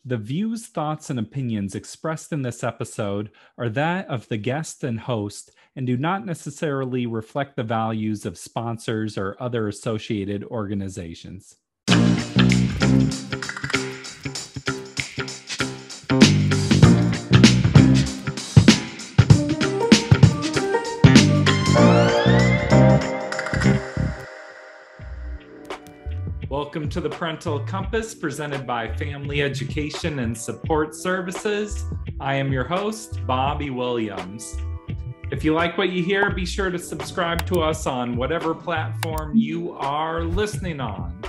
The views, thoughts, and opinions expressed in this episode are that of the guest and host and do not necessarily reflect the values of sponsors or other associated organizations. Welcome to the Parental Compass presented by Family Education and Support Services. I am your host, Bobby Williams. If you like what you hear, be sure to subscribe to us on whatever platform you are listening on.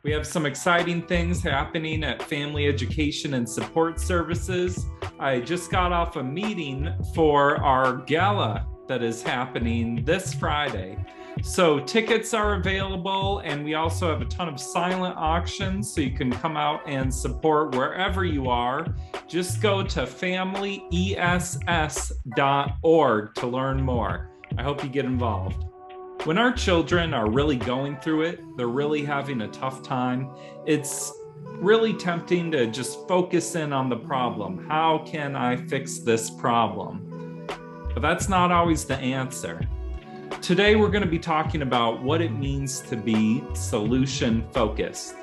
We have some exciting things happening at Family Education and Support Services. I just got off a meeting for our gala that is happening this Friday. So tickets are available, and we also have a ton of silent auctions, so you can come out and support wherever you are. Just go to familyess.org to learn more. I hope you get involved. When our children are really going through it, they're really having a tough time, it's really tempting to just focus in on the problem. How can I fix this problem? But that's not always the answer. Today, we're going to be talking about what it means to be solution-focused.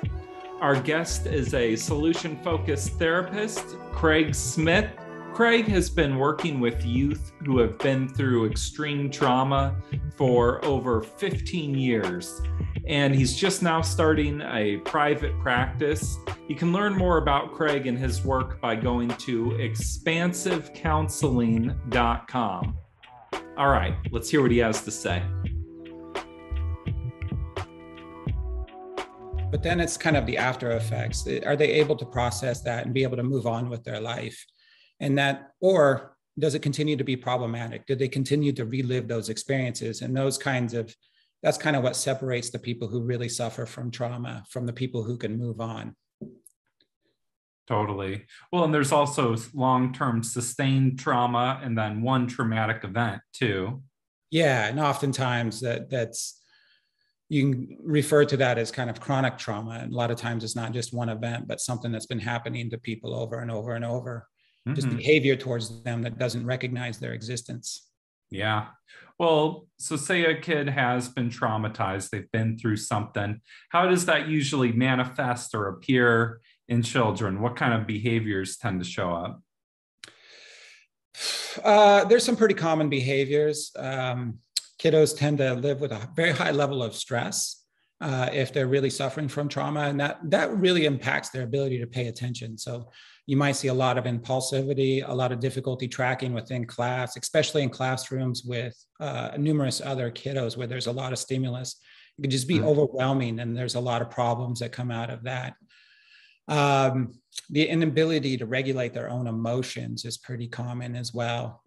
Our guest is a solution-focused therapist, Craig Smith. Craig has been working with youth who have been through extreme trauma for over 15 years, and he's just now starting a private practice. You can learn more about Craig and his work by going to expansivecounseling.com. All right, let's hear what he has to say. But then it's kind of the after effects. Are they able to process that and be able to move on with their life? And that, or does it continue to be problematic? Do they continue to relive those experiences? And that's kind of what separates the people who really suffer from trauma from the people who can move on. Totally. Well, and there's also long-term sustained trauma and then one traumatic event too. Yeah, and oftentimes that's you can refer to that as kind of chronic trauma. And a lot of times it's not just one event, but something that's been happening to people over and over and over. Mm-hmm. Just behavior towards them that doesn't recognize their existence. Yeah. Well, so say a kid has been traumatized, they've been through something. How does that usually manifest or appear in children? What kind of behaviors tend to show up? There's some pretty common behaviors. Kiddos tend to live with a very high level of stress if they're really suffering from trauma, and that really impacts their ability to pay attention. So you might see a lot of impulsivity, a lot of difficulty tracking within class, especially in classrooms with numerous other kiddos where there's a lot of stimulus. It can just be overwhelming, and there's a lot of problems that come out of that. The inability to regulate their own emotions is pretty common as well.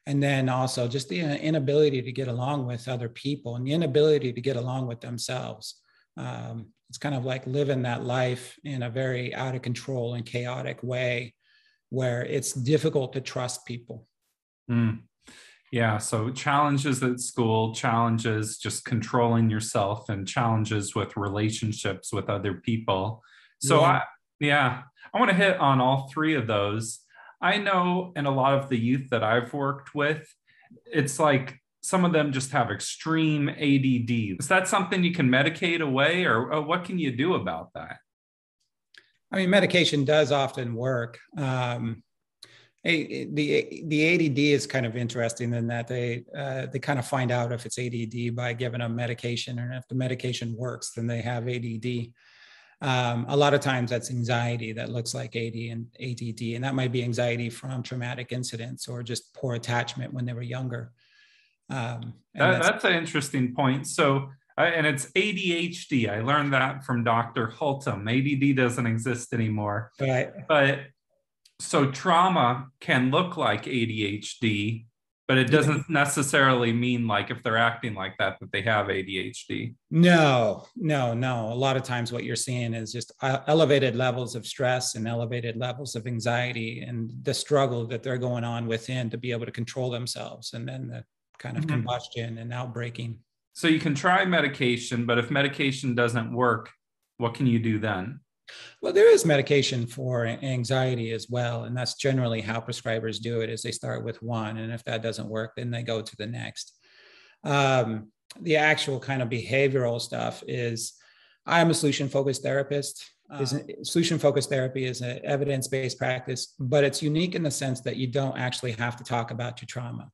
And then also just the inability to get along with other people and the inability to get along with themselves. It's kind of like living that life in a very out of control and chaotic way where it's difficult to trust people. Yeah, so challenges at school, challenges just controlling yourself, and challenges with relationships with other people. So I want to hit on all three of those. I know in a lot of the youth that I've worked with, it's like some of them just have extreme ADD. Is that something you can medicate away, or what can you do about that? I mean, medication does often work. The ADD is kind of interesting in that they kind of find out if it's ADD by giving them medication, and if the medication works, then they have ADD. A lot of times that's anxiety that looks like AD and ADD, and that might be anxiety from traumatic incidents or just poor attachment when they were younger. That's an interesting point. So, and it's ADHD. I learned that from Dr. Hultum. ADD doesn't exist anymore. Right. But so trauma can look like ADHD, but it doesn't necessarily mean like if they're acting like that they have ADHD. No. A lot of times what you're seeing is just elevated levels of stress and elevated levels of anxiety and the struggle that they're going on within to be able to control themselves, and then the kind of combustion and outbreaking. So you can try medication, but if medication doesn't work, what can you do then? Well, there is medication for anxiety as well, and that's generally how prescribers do it. Is they start with one, and if that doesn't work, then they go to the next. Um, the actual kind of behavioral stuff is, I'm a solution-focused therapist. Solution-focused therapy is an evidence-based practice, but it's unique in the sense that you don't actually have to talk about your trauma.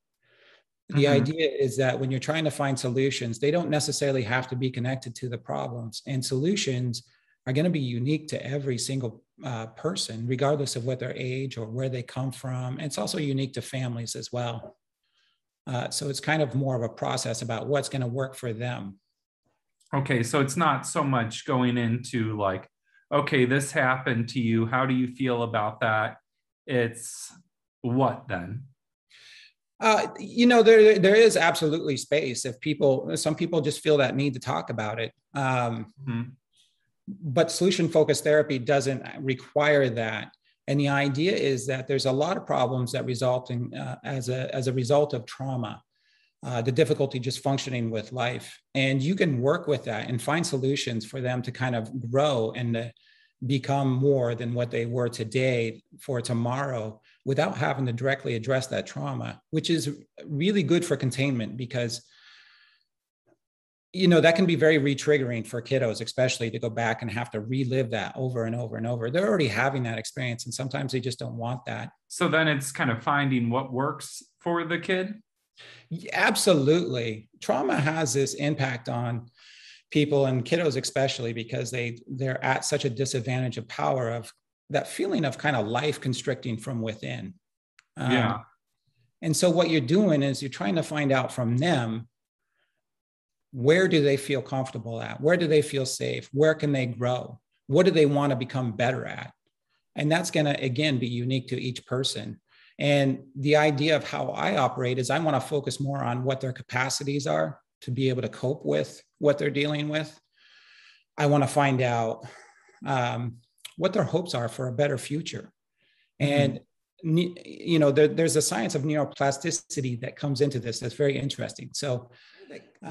The idea is that when you're trying to find solutions, they don't necessarily have to be connected to the problems, and solutions are going to be unique to every single person, regardless of what their age or where they come from. And it's also unique to families as well. So it's kind of more of a process about what's going to work for them. Okay, so it's not so much going into like, okay, this happened to you. How do you feel about that? It's what then? There is absolutely space if some people just feel that need to talk about it. But solution-focused therapy doesn't require that. And the idea is that there's a lot of problems that result in, as a result of trauma, the difficulty just functioning with life. And you can work with that and find solutions for them to kind of grow and to become more than what they were today for tomorrow without having to directly address that trauma, which is really good for containment because that can be very re-triggering for kiddos, especially to go back and have to relive that over and over and over. They're already having that experience, and sometimes they just don't want that. So then it's kind of finding what works for the kid? Absolutely. Trauma has this impact on people, and kiddos especially, because they're at such a disadvantage of power, of that feeling of kind of life constricting from within. And so what you're doing is you're trying to find out from them, where do they feel comfortable at? Where do they feel safe? Where can they grow? What do they want to become better at? And that's going to, again, be unique to each person. And the idea of how I operate is I want to focus more on what their capacities are to be able to cope with what they're dealing with. I want to find out what their hopes are for a better future. And there's a science of neuroplasticity that comes into this that's very interesting. So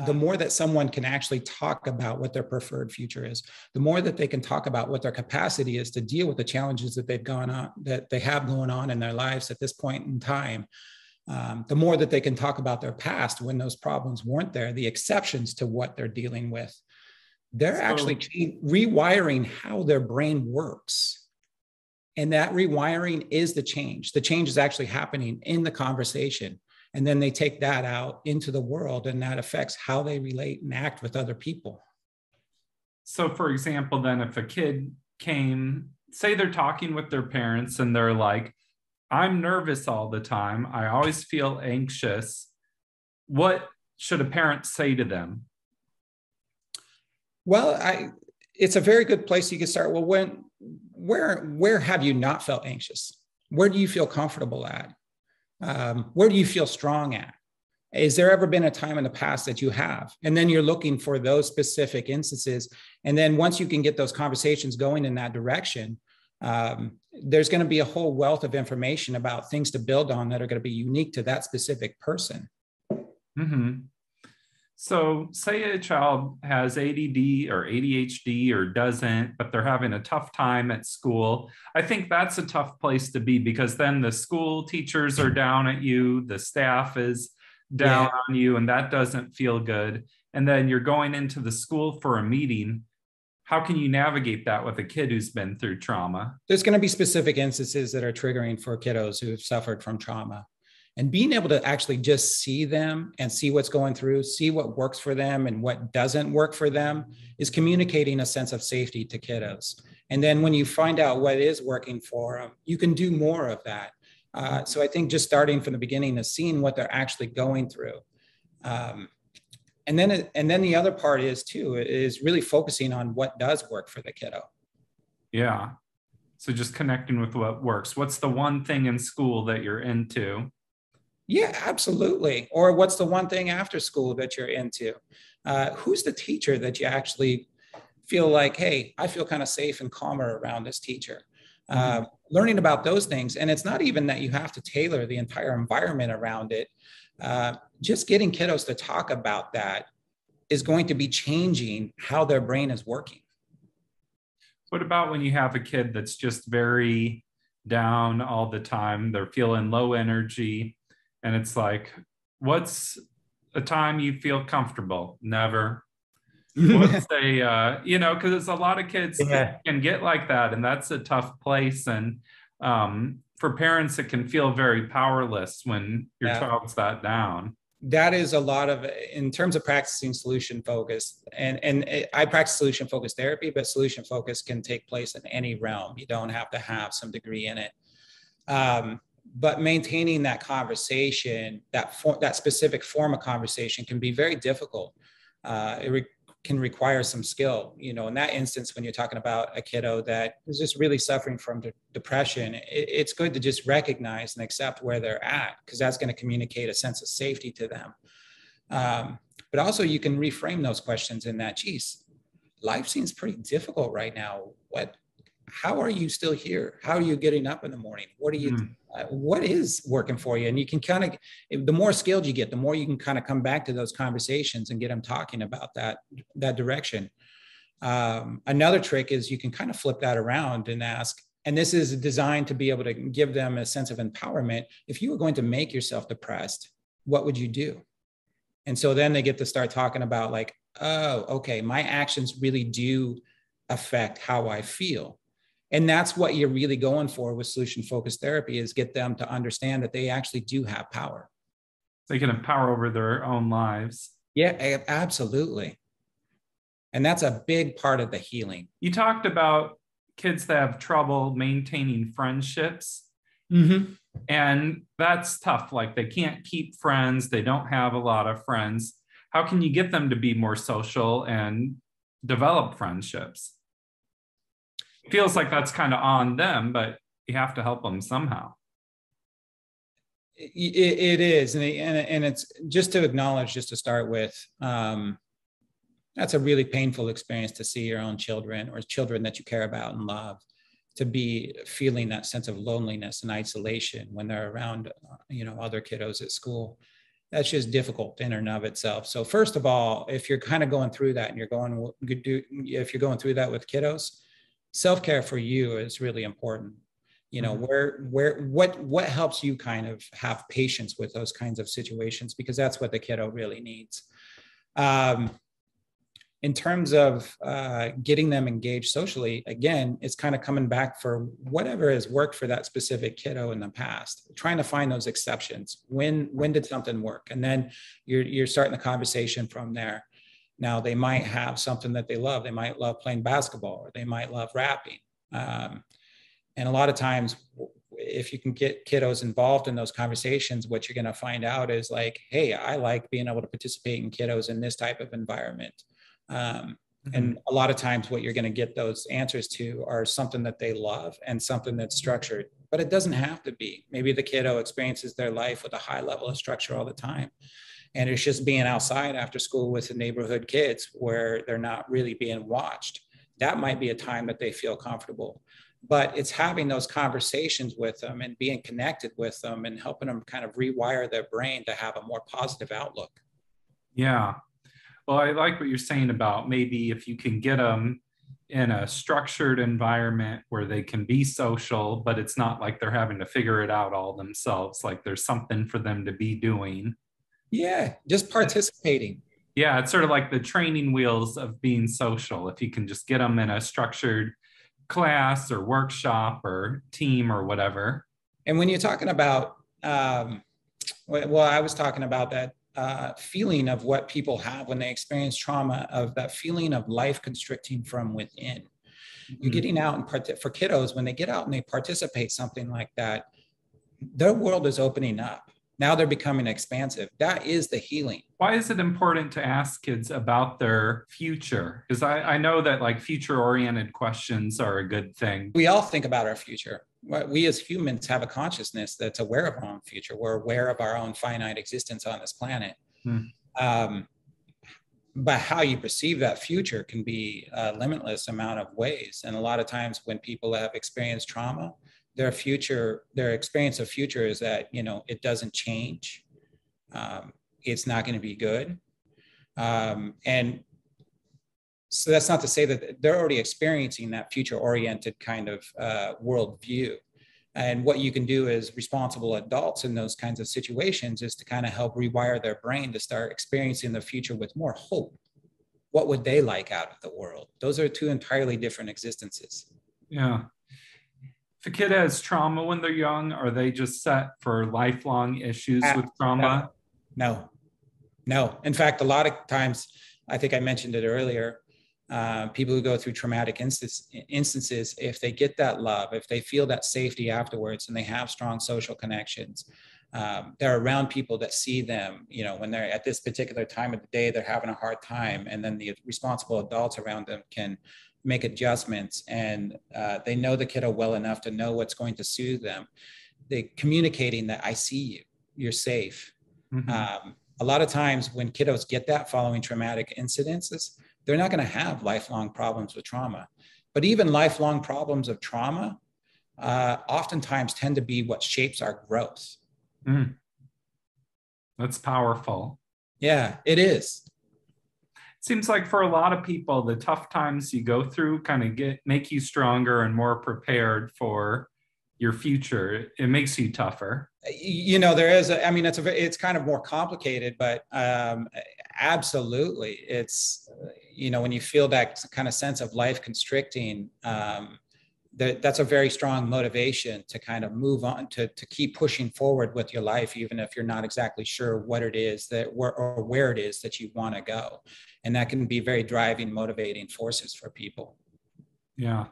the more that someone can actually talk about what their preferred future is, the more that they can talk about what their capacity is to deal with the challenges that they have going on in their lives at this point in time, the more that they can talk about their past when those problems weren't there, the exceptions to what they're dealing with. They're actually rewiring how their brain works. And that rewiring is the change. The change is actually happening in the conversation. And then they take that out into the world, and that affects how they relate and act with other people. So for example, then if a kid came, say they're talking with their parents and they're like, I'm nervous all the time. I always feel anxious. What should a parent say to them? Well, it's a very good place you can start. Well, where have you not felt anxious? Where do you feel comfortable at? Where do you feel strong at? Is there ever been a time in the past that you have? And then you're looking for those specific instances. And then once you can get those conversations going in that direction, there's going to be a whole wealth of information about things to build on that are going to be unique to that specific person. So say a child has ADD or ADHD or doesn't, but they're having a tough time at school. I think that's a tough place to be, because then the school teachers are down at you, the staff is down on you, and that doesn't feel good. And then you're going into the school for a meeting. How can you navigate that with a kid who's been through trauma? There's going to be specific instances that are triggering for kiddos who have suffered from trauma. And being able to actually just see them and see what's going through, see what works for them and what doesn't work for them, is communicating a sense of safety to kiddos. And then when you find out what is working for them, you can do more of that. So I think just starting from the beginning is seeing what they're actually going through. And then the other part is really focusing on what does work for the kiddo. Yeah. So just connecting with what works. What's the one thing in school that you're into? Yeah, absolutely. Or what's the one thing after school that you're into? Who's the teacher that you actually feel like, hey, I feel kind of safe and calmer around this teacher? Learning about those things. And it's not even that you have to tailor the entire environment around it. Just getting kiddos to talk about that is going to be changing how their brain is working. What about when you have a kid that's just very down all the time? They're feeling low energy, and it's like, what's a time you feel comfortable? Never. What's a, because it's a lot of kids Yeah. can get like that, and that's a tough place. And for parents, it can feel very powerless when your Yeah. child's that down. That is a lot of, in terms of practicing solution focus, and I practice solution focused therapy, but solution focus can take place in any realm. You don't have to have some degree in it. But maintaining that conversation, that specific form of conversation, can be very difficult. Can require some skill. In that instance, when you're talking about a kiddo that is just really suffering from depression, it's good to just recognize and accept where they're at, because that's going to communicate a sense of safety to them. But also, you can reframe those questions in that, geez, life seems pretty difficult right now. How are you still here? How are you getting up in the morning? What is working for you? And you can kind of, the more skilled you get, the more you can kind of come back to those conversations and get them talking about that direction. Another trick is you can kind of flip that around and ask, and this is designed to be able to give them a sense of empowerment. If you were going to make yourself depressed, what would you do? And so then they get to start talking about like, oh, okay, my actions really do affect how I feel. And that's what you're really going for with solution focused therapy, is get them to understand that they actually do have power. They can have power over their own lives. Yeah, absolutely. And that's a big part of the healing. You talked about kids that have trouble maintaining friendships. Mm-hmm. And that's tough. Like, they can't keep friends. They don't have a lot of friends. How can you get them to be more social and develop friendships? It feels like that's kind of on them, but you have to help them somehow. It is. And it's just to acknowledge, just to start with, that's a really painful experience to see your own children or children that you care about and love to be feeling that sense of loneliness and isolation when they're around, other kiddos at school. That's just difficult in and of itself. So first of all, if you're kind of going through that and if you're going through that with kiddos, self-care for you is really important. What helps you kind of have patience with those kinds of situations, because that's what the kiddo really needs. In terms of getting them engaged socially, again, it's kind of coming back for whatever has worked for that specific kiddo in the past, trying to find those exceptions. When did something work? And then you're starting the conversation from there. Now, they might have something that they love. They might love playing basketball, or they might love rapping. And a lot of times, if you can get kiddos involved in those conversations, what you're going to find out is like, hey, I like being able to participate in kiddos in this type of environment. And a lot of times what you're going to get those answers to are something that they love and something that's structured, but it doesn't have to be. Maybe the kiddo experiences their life with a high level of structure all the time. And it's just being outside after school with the neighborhood kids where they're not really being watched. That might be a time that they feel comfortable, but it's having those conversations with them and being connected with them and helping them kind of rewire their brain to have a more positive outlook. Yeah. Well, I like what you're saying about maybe if you can get them in a structured environment where they can be social, but it's not like they're having to figure it out all themselves. Like, there's something for them to be doing. Yeah, just participating. Yeah, it's sort of like the training wheels of being social. If you can just get them in a structured class or workshop or team or whatever. And when you're talking about, I was talking about that feeling of what people have when they experience trauma, of that feeling of life constricting from within. You're getting out and for kiddos, when they get out and they participate something like that, their world is opening up. Now they're becoming expansive. That is the healing. Why is it important to ask kids about their future? Because I know that like future-oriented questions are a good thing. We all think about our future. We as humans have a consciousness that's aware of our own future. We're aware of our own finite existence on this planet. But how you perceive that future can be a limitless amount of ways. And a lot of times when people have experienced trauma, their experience of future is that, it doesn't change. It's not going to be good. And So that's not to say that they're already experiencing that future-oriented kind of worldview. And what you can do as responsible adults in those kinds of situations is to kind of help rewire their brain to start experiencing the future with more hope. What would they like out of the world? Those are two entirely different existences. Yeah. If a kid has trauma when they're young, are they just set for lifelong issues with trauma? No. In fact, a lot of times, I think I mentioned it earlier, people who go through traumatic instances, if they get that love, if they feel that safety afterwards and they have strong social connections, they're around people that see them, when they're at this particular time of the day, they're having a hard time. And then the responsible adults around them can make adjustments, and they know the kiddo well enough to know what's going to soothe them. They communicating that I see you, you're safe. Mm-hmm. A lot of times when kiddos get that following traumatic incidences, they're not going to have lifelong problems with trauma. But even lifelong problems of trauma oftentimes tend to be what shapes our growth. Mm. That's powerful. Yeah, it is. It seems like for a lot of people, the tough times you go through kind of make you stronger and more prepared for your future. It makes you tougher. There is, it's kind of more complicated, but absolutely. It's, when you feel that kind of sense of life constricting, that's a very strong motivation to kind of move on, to keep pushing forward with your life, even if you're not exactly sure what it is or where it is that you want to go. And that can be very driving, motivating forces for people. Yeah.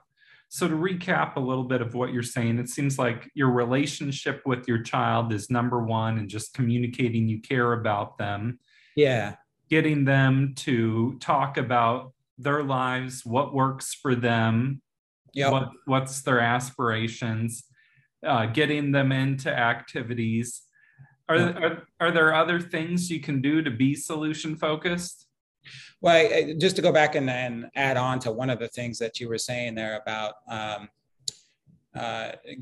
So to recap a little bit of what you're saying, it seems like your relationship with your child is number one, and just communicating you care about them. Yeah. Getting them to talk about their lives, what works for them, yep. What's their aspirations, getting them into activities. Are there other things you can do to be solution focused? Well, just to go back and add on to one of the things that you were saying there about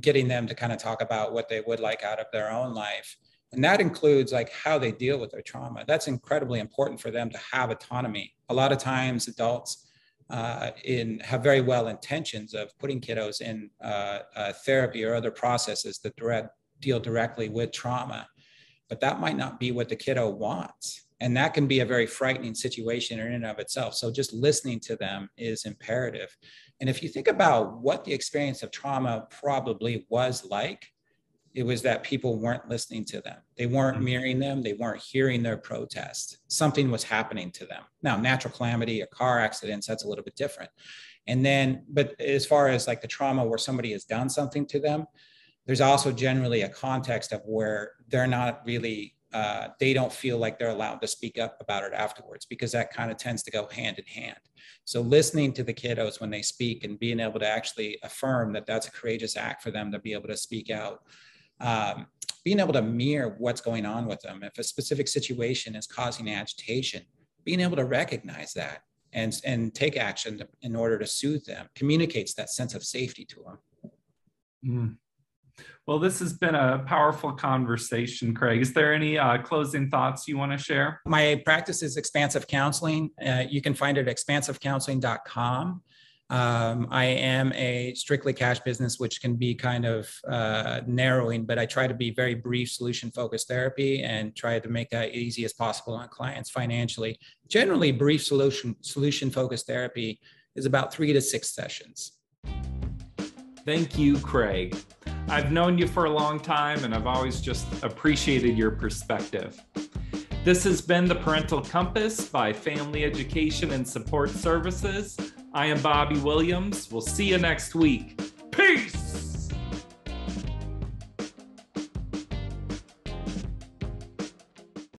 getting them to kind of talk about what they would like out of their own life. And that includes like how they deal with their trauma. That's incredibly important for them to have autonomy. A lot of times adults have very well intentions of putting kiddos in therapy or other processes that deal directly with trauma, but that might not be what the kiddo wants. And that can be a very frightening situation in and of itself. So just listening to them is imperative. And if you think about what the experience of trauma probably was like, it was that people weren't listening to them. They weren't mirroring them. They weren't hearing their protest. Something was happening to them. Now, natural calamity or car accidents, that's a little bit different. And then, but as far as like the trauma where somebody has done something to them, there's also generally a context of where they're not really, they don't feel like they're allowed to speak up about it afterwards, because that kind of tends to go hand in hand. So listening to the kiddos when they speak and being able to actually affirm that that's a courageous act for them to be able to speak out. Being able to mirror what's going on with them. If a specific situation is causing agitation, being able to recognize that and take action in order to soothe them communicates that sense of safety to them. Mm. Well, this has been a powerful conversation, Craig. Is there any closing thoughts you want to share? My practice is expansive counseling. You can find it at expansivecounseling.com. I am a strictly cash business, which can be kind of narrowing, but I try to be very brief solution-focused therapy and try to make that easy as possible on clients financially. Generally, brief solution-focused therapy is about 3 to 6 sessions. Thank you, Craig. I've known you for a long time, and I've always just appreciated your perspective. This has been The Parental Compass by Family Education and Support Services. I am Bobby Williams. We'll see you next week. Peace!